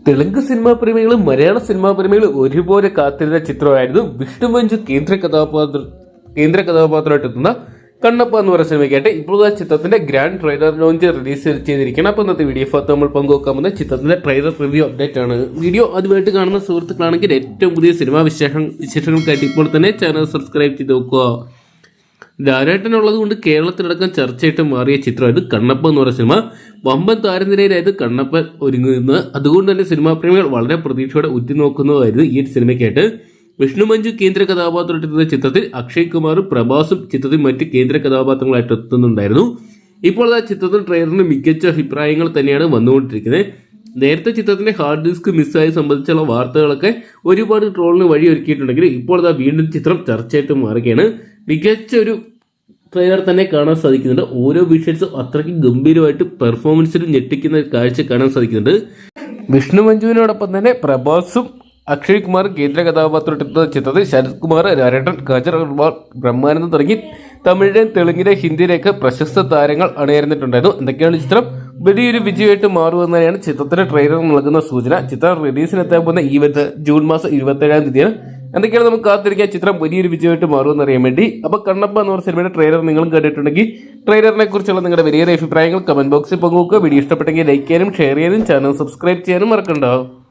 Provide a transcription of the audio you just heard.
Telugu cinema പ്രേമികളും മലയാള cinema പ്രേമികളും ഒരുപോലെ കാത്തിരുന്ന ചിത്രമായിരുന്നു വിഷ്ണു മഞ്ജു കേന്ദ്ര കഥാപാത്രമായിട്ട് എത്തുന്ന കണ്ണപ്പ എന്ന് പറയുന്ന സിനിമയ്ക്കായിട്ട് ഇപ്പോൾ ആ ചിത്രത്തിന്റെ ഗ്രാൻഡ് ട്രെയിലർ ലോഞ്ച് റിലീസ് ചെയ്തിരിക്കണം. അപ്പോൾ ഇന്നത്തെ വീഡിയോ നമ്മൾ പങ്കുവെക്കാമെന്ന ചിത്രത്തിന്റെ ട്രെയിലർ റിവ്യൂ അപ്ഡേറ്റ് ആണ്. വീഡിയോ ആദ്യമായിട്ട് കാണുന്ന സുഹൃത്തുക്കളാണെങ്കിൽ ഏറ്റവും പുതിയ സിനിമാ വിശേഷങ്ങൾക്കായിട്ട് ഇപ്പോൾ തന്നെ ചാനൽ സബ്സ്ക്രൈബ് ചെയ്ത് നോക്കുക. ലാലേട്ടനുള്ളത് കൊണ്ട് കേരളത്തിലടക്കം ചർച്ചയായിട്ട് മാറിയ ചിത്രമായത് കണ്ണപ്പ എന്ന് പറയുന്ന സിനിമ. വമ്പൻ താരനിരയിലായത് കണ്ണപ്പൻ ഒരുങ്ങുന്നത്. അതുകൊണ്ട് തന്നെ സിനിമാ പ്രേമികൾ വളരെ പ്രതീക്ഷയോടെ ഉറ്റുനോക്കുന്നതായിരുന്നു ഈ സിനിമയ്ക്കായിട്ട്. വിഷ്ണു മഞ്ജു കേന്ദ്ര കഥാപാത്രമായിട്ടെത്തുന്ന ചിത്രത്തിൽ അക്ഷയ് കുമാറും പ്രഭാസും ചിത്രത്തിൽ മറ്റ് കേന്ദ്ര കഥാപാത്രങ്ങളായിട്ട് എത്തുന്നുണ്ടായിരുന്നു. ഇപ്പോൾ ആ ചിത്രത്തിൽ ട്രെയിലറിന് മികച്ച അഭിപ്രായങ്ങൾ തന്നെയാണ് വന്നുകൊണ്ടിരിക്കുന്നത്. നേരത്തെ ചിത്രത്തിന്റെ ഹാർഡ് ഡിസ്ക് മിസ്സായി സംബന്ധിച്ചുള്ള വാർത്തകളൊക്കെ ഒരുപാട് ട്രോളിന് വഴിയൊരുക്കിയിട്ടുണ്ടെങ്കിൽ ഇപ്പോൾ വീണ്ടും ചിത്രം ചർച്ചയായിട്ട് മാറുകയാണ്. മികച്ച ഒരു ട്രെയിലർ തന്നെ കാണാൻ സാധിക്കുന്നുണ്ട്. ഓരോ വിഷ്വൽസും അത്രയ്ക്ക് ഗംഭീരമായിട്ട് പെർഫോമൻസിൽ ഞെട്ടിക്കുന്ന കാഴ്ച കാണാൻ സാധിക്കുന്നുണ്ട്. വിഷ്ണു മഞ്ജുവിനോടൊപ്പം തന്നെ പ്രഭാസും അക്ഷയ് കുമാർ കേന്ദ്ര കഥാപാത്രമെത്തുന്ന ചിത്രത്തിൽ ശരത് കുമാർ, ലാലേട്ടൻ, കാജൽ അഗർവാൾ, ബ്രഹ്മാനന്ദൻ തുടങ്ങി തമിഴിലെയും തെലുങ്കിലെ ഹിന്ദിയിലേക്ക് പ്രശസ്ത താരങ്ങൾ അണിയറന്നിട്ടുണ്ടായിരുന്നു. എന്തൊക്കെയാണ് ചിത്രം വലിയൊരു വിജയമായിട്ട് മാറുമെന്നാണ് ചിത്രത്തിന്റെ ട്രെയിലർ നൽകുന്ന സൂചന. ചിത്രം റിലീസിനെത്താൻ പോകുന്ന ഈ ജൂൺ മാസം 27-ാം തീയതിയാണ്. എന്തൊക്കെയാണ് നമുക്ക് കാത്തിരിക്കാൻ ചിത്രം വലിയൊരു വിജയമായിട്ട് മാറുമെന്ന് അറിയാൻ വേണ്ടി. അപ്പോൾ കണ്ണപ്പ എന്ന് പറഞ്ഞ സിനിമയുടെ ട്രെയിലർ നിങ്ങളും കണ്ടിട്ടുണ്ടെങ്കിൽ ട്രെയിലറിനെ കുറിച്ചുള്ള നിങ്ങളുടെ വലിയ അഭിപ്രായങ്ങൾ കമന്റ് ബോക്സിൽ പങ്കുവെക്കുക. വീഡിയോ ഇഷ്ടപ്പെട്ടെങ്കിൽ ലൈക്ക് ചെയ്യാനും ഷെയർ ചെയ്യാനും ചാനൽ സബ്സ്ക്രൈബ് ചെയ്യാനും മറക്കണ്ടാവും.